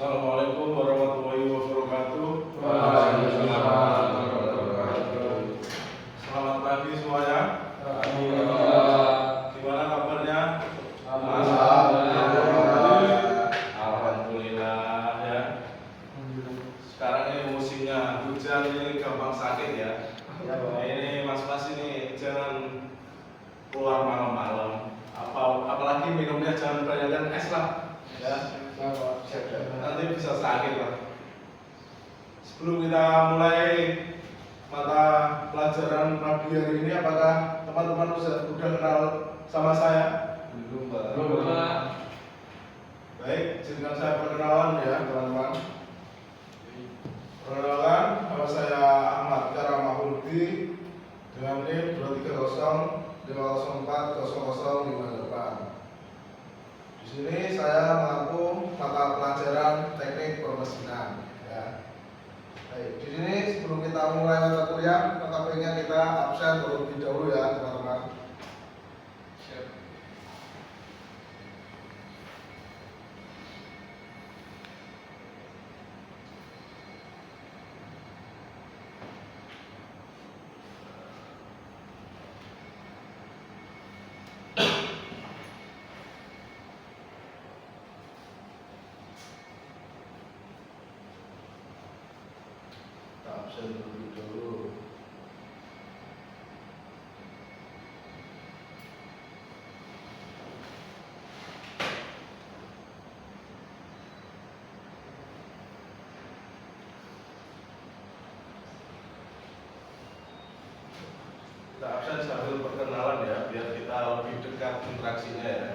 Assalamualaikum warahmatullahi wabarakatuh. Waalaikumsalam warahmatullahi wabarakatuh. Selamat pagi semuanya. Gimana kabarnya? Alhamdulillah ya. Sekarang ini musimnya hujan, ini gampang sakit ya. Ini mas-mas ini jangan keluar malam-malam. Apalagi minumnya jangan banyak es lah. Ya. Nanti bisa sakit lah. Sebelum kita mulai mata pelajaran pagi hari ini, apakah teman-teman sudah kenal sama saya? Belum, Pak. Baik, izinkan saya perkenalan ya teman-teman. Perkenalkan, nama saya Ahmad Karamahuldi dengan NIM 23050040058. Di sini saya mengaku mata pelajaran teknik permesinan. Ya. Baik, di sini sebelum kita mulai mata kuliah, tetapinya kita absen terlebih dahulu ya teman-teman. Absen terlebih dahulu. Kita absen sambil perkenalan ya, biar kita lebih dekat interaksinya ya.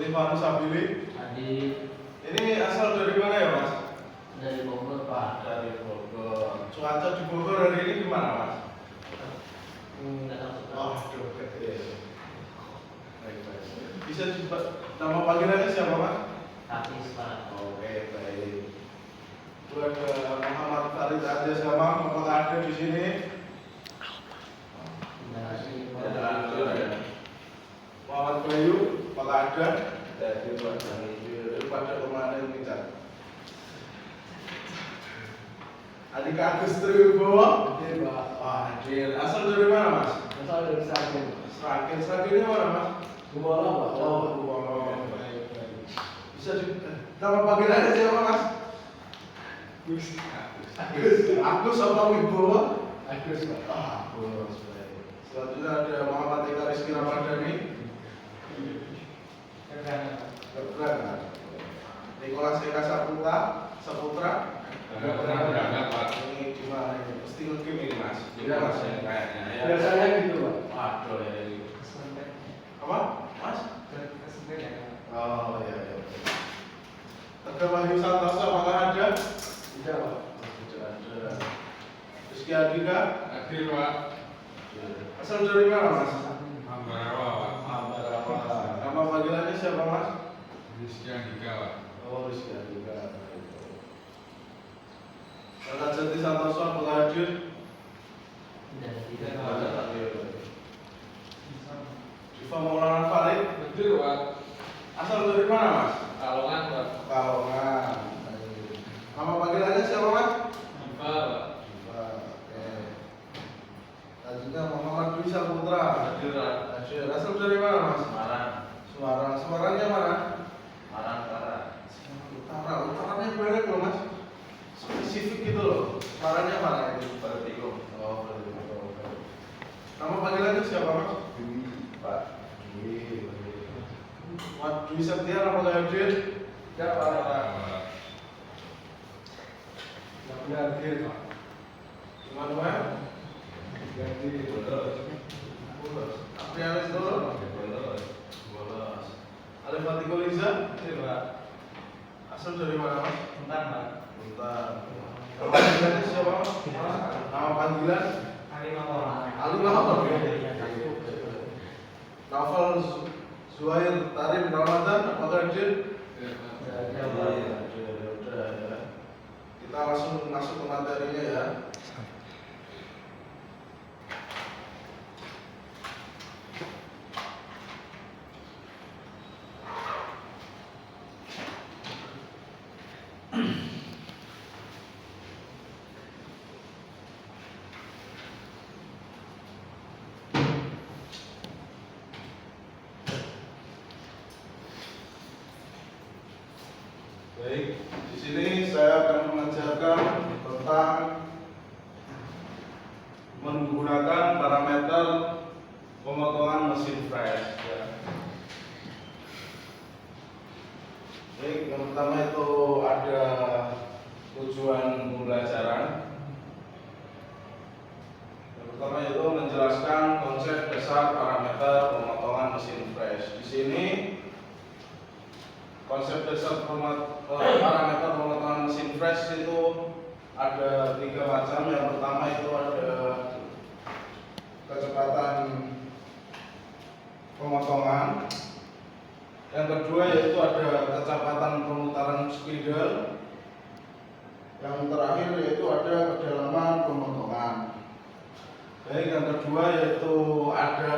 Abdul Sabili. Adi Ini asal dari mana ya mas? dari Bogor, Pak. Dari Bogor. Cuaca di Bogor hari ini gimana mas? Nggak tahu. Oh, baik. Bisa coba nama panggilannya siapa mas? Hafiz, Pak. Oke, baik. Itu ada Muhammad Farid aja sama apakah ada di sini? Ada. Muhammad Bayu, apakah ada? Dari pada kemarin kita. Adik Agus Triwibowo. Oke, Pak. Adil. Asal dari mana mas? Asal dari Sragen. Sragennya mana mas? Gubala, Pak. Baik. Bisa nama panggilannya siapa mas? Agus apa Wibowo? Agus, Pak. Agus. Baik. Selanjutnya ada Muhammad Eka Rizky Ramadhani. Berangkat. Nikolas Eka Saputra. Berangkat, Pak. Ini gimana ini? Mesti ngekim ini mas. Nikolas ya kayaknya ya. Biasanya gitu, Pak. Waduh ya ini. Apa? Mas? Oh iya. Tegar Wahyu Santoso apakah ada? Tidak, Pak. Tidak ada. Rizky Adika. Hadir, Pak. Asal dari mana mas? Ambarawa, Pak. Nama panggilannya siapa mas? Rizky Andika, Pak. Oh Rizky Adika. Kakak Jati Santoso apakah hadir? Tidak. Diva Maulana Farid. Hadir, Pak. Asal dari mana mas? Kalongan, Pak. Kalongan. Nama panggilannya siapa mas? Diva, Pak. Diva. Oke. Selanjutnya Muhammad Dwi Saputra. Hadir, Pak. Hadir. Asal dari mana mas? Semarang. Semarangnya mana? Utara. Utaranya banyak loh mas. Spesifik gitu loh. Semarangnya mana itu? Bertikum. Oh, betul. Nama panggilannya siapa mas? Pak. Mat Dwi Septian apakah hadir? Tidak, Pak. Tidak hadir, Pak. Immanuel? Aprialis dulu? Bolos. Alif Fatiko Liza? Hadir, Pak. Asal dari mana mas? Bentar, Pak. Bentar. Nama panggilannya siapa mas? Nama panggilan? Ali Mawar. Ali Mahmud. Novel Zuhair Tarim Ramadan apakah hadir? Udah ya. Kita langsung masuk ke materinya ya. Baik, di sini saya akan mengajarkan tentang menggunakan parameter pemotongan mesin fresh. Ya. Baik, yang pertama itu ada tujuan pembelajaran. Yang pertama itu menjelaskan konsep dasar parameter pemotongan mesin fresh. Di sini konsep dasar parameter pemotongan mesin fresh itu ada 3 macam. Yang pertama itu ada kecepatan pemotongan. Yang kedua yaitu ada kecepatan pemutaran spidol. Yang terakhir yaitu ada kedalaman pemotongan. Baik, yang kedua yaitu ada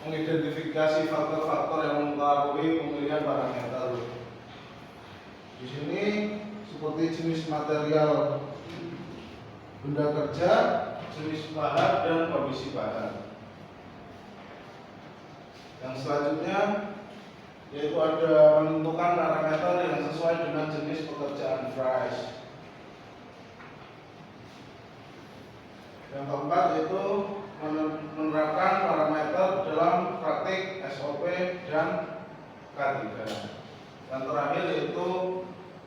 mengidentifikasi faktor-faktor yang mempengaruhi pemilihan parameter. Di sini seperti jenis material benda kerja, jenis bahan dan kondisi bahan. Yang selanjutnya yaitu ada menentukan parameter yang sesuai dengan jenis pekerjaan fresh. Yang keempat yaitu menerapkan parameter dalam praktik SOP dan K3. Yang terakhir yaitu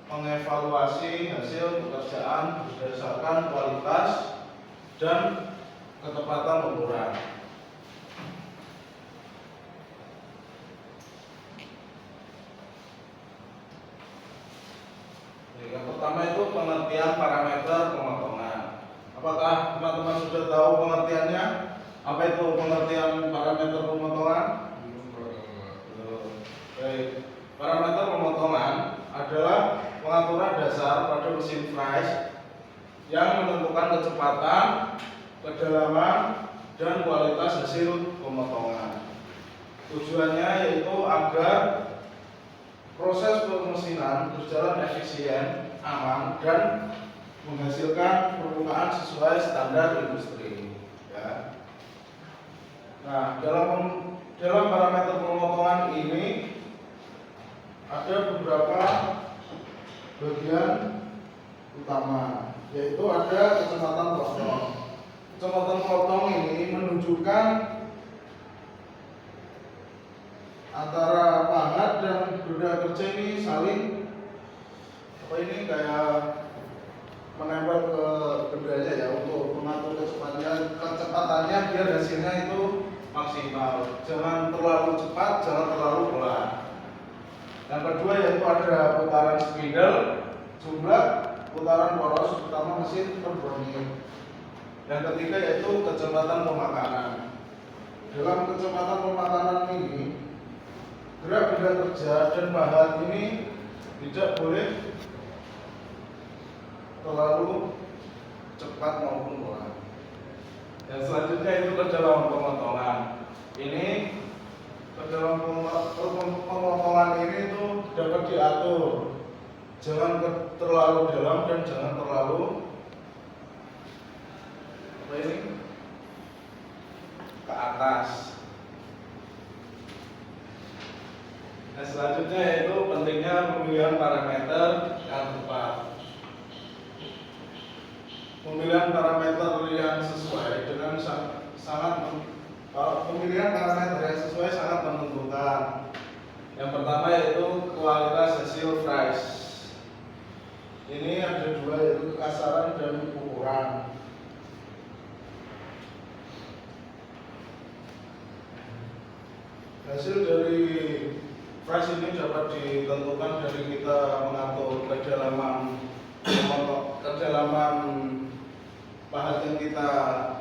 mengevaluasi hasil pekerjaan berdasarkan kualitas dan ketepatan ukuran. Yang pertama itu pengertian parameter pemotongan. Apakah teman-teman sudah tahu pengertiannya? Apa itu pengertian parameter pemotongan? Baik. Parameter pemotongan adalah pengaturan dasar pada mesin fresh yang menentukan kecepatan, kedalaman, dan kualitas hasil pemotongan. Tujuannya yaitu agar proses pemesinan berjalan efisien, aman, dan menghasilkan permukaan sesuai standar industri. Ya. Nah, dalam parameter pemotongan ini ada beberapa bagian utama, yaitu ada kecepatan potong. Kecepatan potong ini menunjukkan antara pahat dan benda kerja ini saling kayak menempel ke bendanya ya, untuk mengatur kecepatannya biar hasilnya itu maksimal. Jangan terlalu cepat, jangan terlalu pelan. Yang kedua yaitu ada putaran spidol, jumlah putaran poros utama mesin turbonik. Yang ketiga yaitu kecepatan pemakanan. Dalam kecepatan pemakanan ini, gerak benda kerja dan bahan ini tidak boleh terlalu cepat maupun pelan. Yang selanjutnya itu kedalaman pemotongan. Ini kedalaman pemotongan ini itu dapat diatur. Jangan terlalu dalam dan jangan terlalu ke atas. Nah, selanjutnya yaitu pentingnya pemilihan parameter yang tepat. Pemilihan parameter yang sesuai dengan pemilihan parameter yang sesuai sangat menentukan. Yang pertama yaitu kualitas hasil fresh. Ini ada dua, yaitu kekasaran dan ukuran. Hasil dari fresh ini dapat ditentukan dari kita mengatur kedalaman bahan yang kita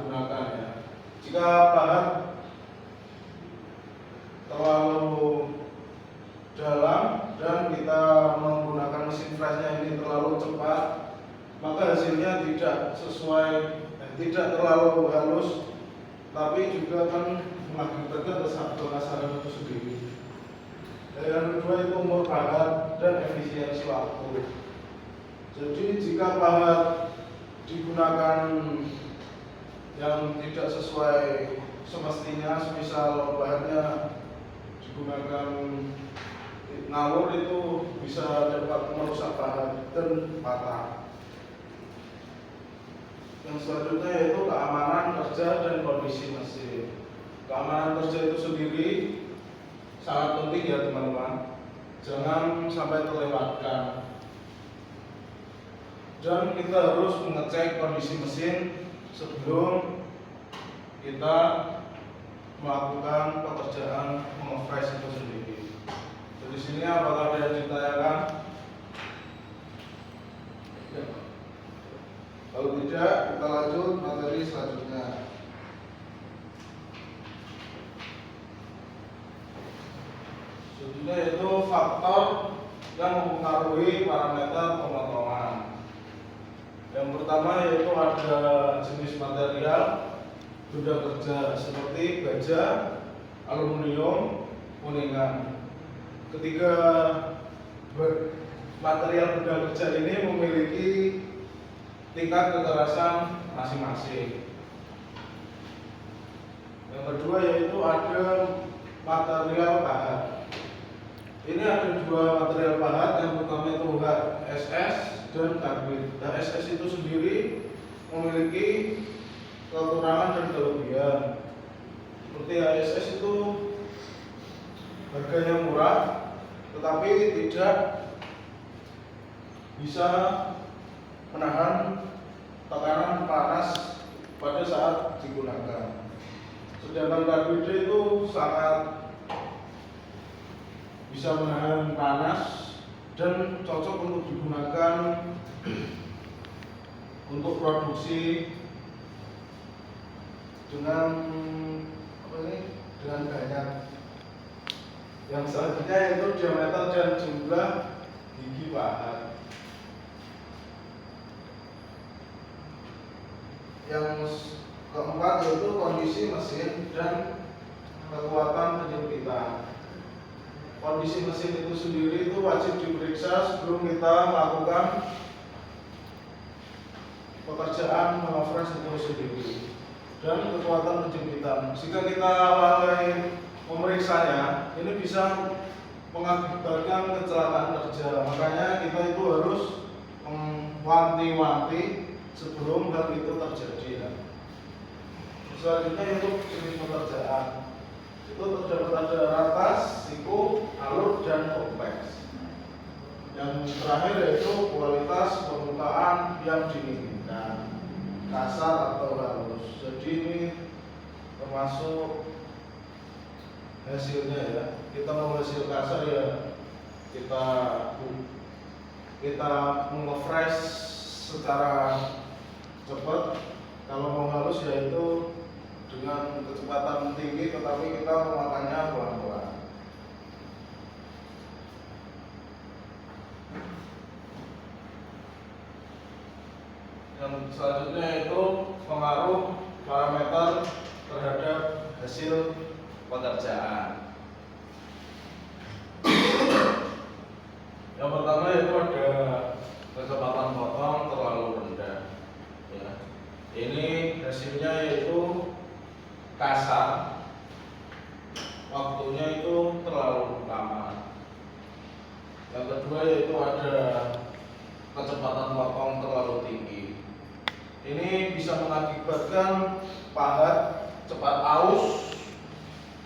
gunakan ya. Jika bahan terlalu dalam dan kita menggunakan mesin flashnya ini terlalu cepat, maka hasilnya tidak terlalu halus, tapi juga akan mengakibatkan kekasaran itu sendiri. Dan yang kedua itu umur bahan dan efisiensi waktu. Jadi jika bahan digunakan yang tidak sesuai semestinya, semisal bahannya digunakan ngawur, itu bisa dapat merusak bahan dan patah. Yang selanjutnya yaitu keamanan kerja dan kondisi mesin. Keamanan kerja itu sendiri sangat penting ya teman-teman, jangan sampai terlewatkan. Dan kita harus mengecek kondisi mesin sebelum kita melakukan pekerjaan mengefresh itu sendiri. Di sini apakah ada yang ditanyakan? Ya. Kalau tidak, kita lanjut materi selanjutnya. Selanjutnya yaitu faktor yang mempengaruhi parameter pemotongan. Yang pertama yaitu ada jenis material benda kerja seperti baja, aluminium, kuningan. Ketiga material benda kerja ini memiliki tingkat kekerasan masing-masing. Yang kedua yaitu ada material bahan. Ini ada dua material bahan, yang pertama itu HSS dan karbit. HSS itu sendiri memiliki kekurangan dan kelebihan. Seperti HSS itu harganya murah, tetapi tidak bisa menahan tekanan panas pada saat digunakan. Sedangkan karbit itu sangat bisa menahan panas dan cocok untuk digunakan untuk produksi dengan banyak. Yang selanjutnya yaitu diameter dan jumlah gigi bahan. Yang keempat yaitu kondisi mesin dan kekuatan penyempitan. Kondisi mesin itu sendiri itu wajib diperiksa sebelum kita melakukan pekerjaan mengefresh itu sendiri. Dan kekuatan penyempitan, jika kita lalai memeriksanya, ini bisa mengakibatkan kecelakaan kerja. Makanya kita itu harus mewanti-wanti sebelum hal itu terjadi ya. Selanjutnya itu jenis pekerjaan. Itu terdapat ada ratas, siku, alur, dan kompleks. Yang terakhir yaitu kualitas permukaan yang diinginkan, kasar atau halus. Jadi ini termasuk hasilnya ya. Kita mau hasil kasar ya kita mengefresh secara cepat. Kalau mau halus yaitu dengan kecepatan tinggi, tetapi kita memakannya pelan-pelan. Yang selanjutnya itu pengaruh parameter terhadap hasil pekerjaan. Yang pertama itu ada kecepatan potong terlalu rendah. Ya. Ini hasilnya yaitu kasar, waktunya itu terlalu lama. Yang kedua yaitu ada kecepatan potong terlalu tinggi. Ini bisa mengakibatkan pahat cepat aus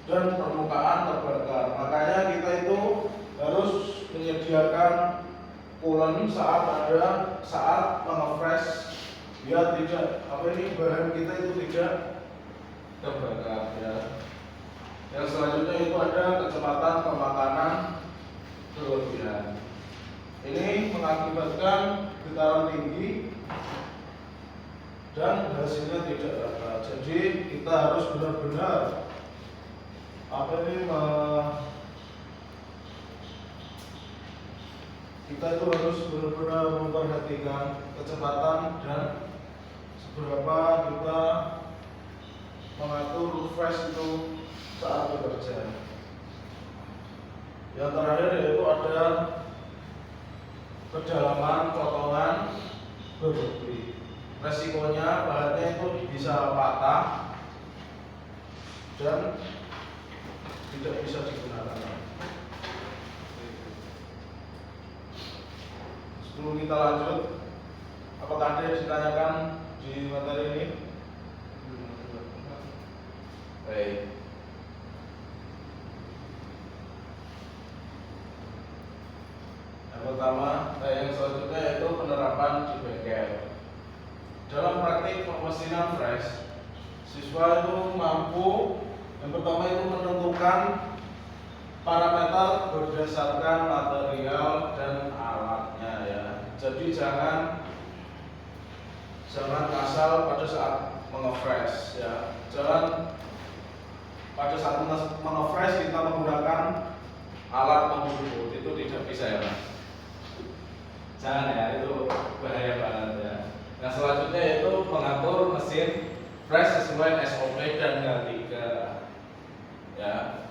dan permukaan terbakar. Makanya kita itu harus menyediakan coolant saat mengefresh biar tidak bahan kita itu tidak terbakar ya. Yang selanjutnya itu ada kecepatan pemakanan berlebihan. Ini mengakibatkan getaran tinggi dan hasilnya tidak rata. Jadi kita harus benar-benar kita itu harus benar-benar memperhatikan kecepatan dan seberapa kita mengatur fresh itu saat bekerja. Yang terakhir yaitu ada kedalaman potongan berlebih. Resikonya bahannya itu bisa patah dan tidak bisa digunakan. Sebelum kita lanjut, apakah ada yang ditanyakan di materi ini? Baik. Yang pertama, yang selanjutnya yaitu penerapan di bengkel. Dalam praktik pemesinan fresh, siswa itu mampu yang pertama itu menentukan parameter berdasarkan material dan alatnya ya. Jadi jangan asal pada saat mengefresh ya. Jangan pada saat mengefresh kita menggunakan alat pengukur, itu tidak bisa ya Mas. Jangan ya, itu bahaya banget ya. Nah selanjutnya yaitu mengatur mesin fresh sesuai SOP dan K3 ya.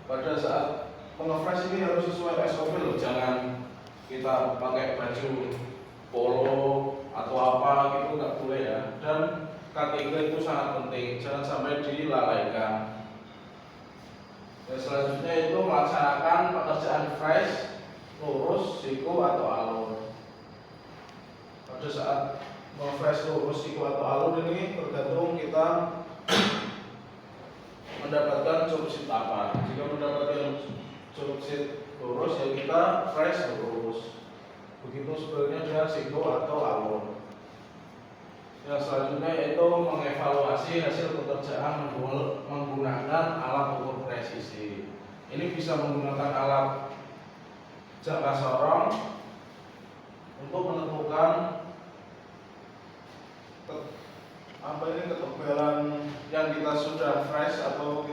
Pada saat mengefresh ini harus sesuai SOP loh, jangan kita pakai baju polo atau apa gitu, nggak boleh ya. Dan K3 itu sangat penting, jangan sampai dilalaikan. Dan selanjutnya itu melaksanakan pekerjaan fresh, lurus, siku atau alur. Pada saat mengefresh lurus, siku atau alur ini tergantung kita mendapatkan job sheet apa. Jika mendapatkan job sheet lurus ya kita fresh lurus. Begitu sebenarnya dengan siku atau alur. Yang selanjutnya yaitu mengevaluasi hasil pekerjaan menggunakan alat ukur presisi. Ini bisa menggunakan alat jangka sorong untuk menentukan ketebalan yang kita sudah fresh atau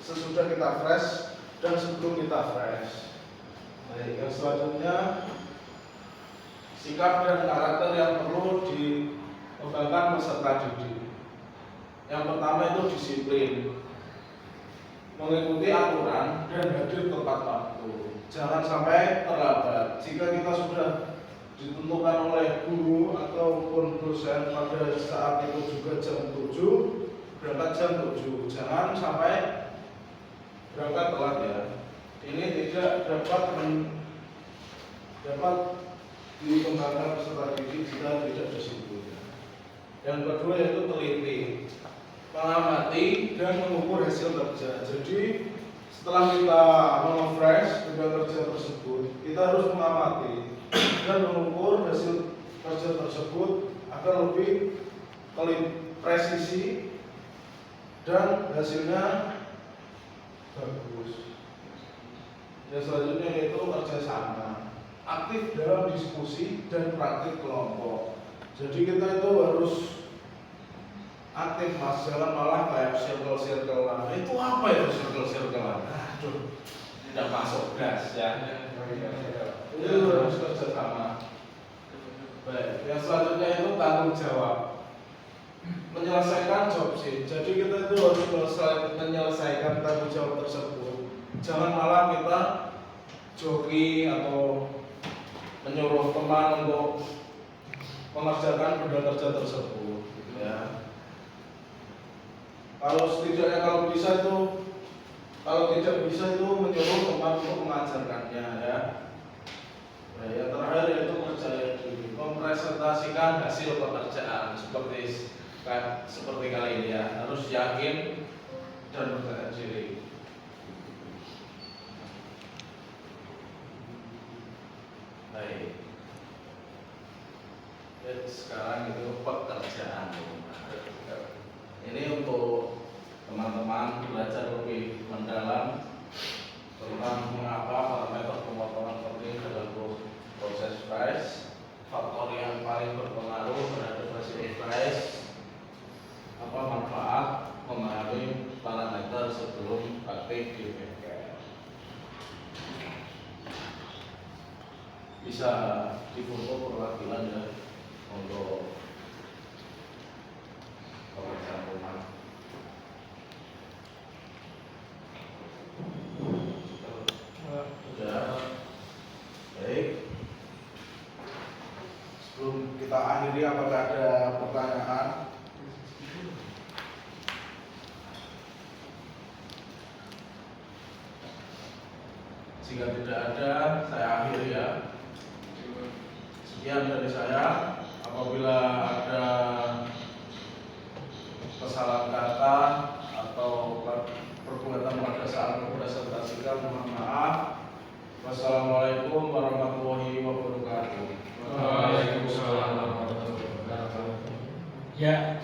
sesudah kita fresh dan sebelum kita fresh. Baik, yang selanjutnya sikap dan karakter yang perlu dikembangkan peserta didik. Yang pertama itu disiplin, mengikuti aturan dan hadir tepat waktu. Jangan sampai terlambat. Jika kita sudah ditentukan oleh guru ataupun dosen pada saat itu juga jam 7, berangkat jam 7. Jangan sampai berangkat telat ya. Ini tidak dapat dikembangkan peserta didik jika tidak disiplin. Yang kedua yaitu teliti, mengamati dan mengukur hasil kerja. Jadi setelah kita mengefresh dengan kerja tersebut, kita harus mengamati dan mengukur hasil kerja tersebut agar lebih presisi dan hasilnya bagus. Yang selanjutnya yaitu kerjasama, aktif dalam diskusi dan praktik kelompok. Jadi kita itu harus aktif Mas, jangan malah kayak circle-circlean. Itu apa ya circle-circlean? Aduh, tidak masuk gas ya. Itu harus kerjasama. Baik, yang selanjutnya itu tanggung jawab, menyelesaikan job sheet. Jadi kita itu harus menyelesaikan tanggung jawab tersebut. Jangan malah kita joki atau menyuruh teman untuk mengerjakan benda kerja tersebut, ya. Kalau tidak bisa itu menyuruh teman untuk mengajarkannya, ya. Nah, yang terakhir yaitu percaya diri, mempresentasikan hasil pekerjaan seperti kali ini ya, harus yakin dan percaya diri. Baik. Dan sekarang itu pekerjaan rumah. Ini untuk teman-teman belajar lebih mendalam tentang mengapa parameter pemotongan penting dalam proses fresh, faktor yang paling berpengaruh terhadap hasil fresh, apa manfaat memahami parameter sebelum praktik di bengkel. bisa difoto perwakilan ya untuk pekerjaan rumah. Sudah. Baik. Sebelum kita akhiri, apakah ada pertanyaan? Jika tidak ada, saya akhiri ya. Sekian dari saya. Apabila ada kesalahan kata atau perbuatan pada saat mempresentasikan, mohon maaf. Wassalamualaikum warahmatullahi wabarakatuh. Waalaikumsalam warahmatullahi wabarakatuh. Ya.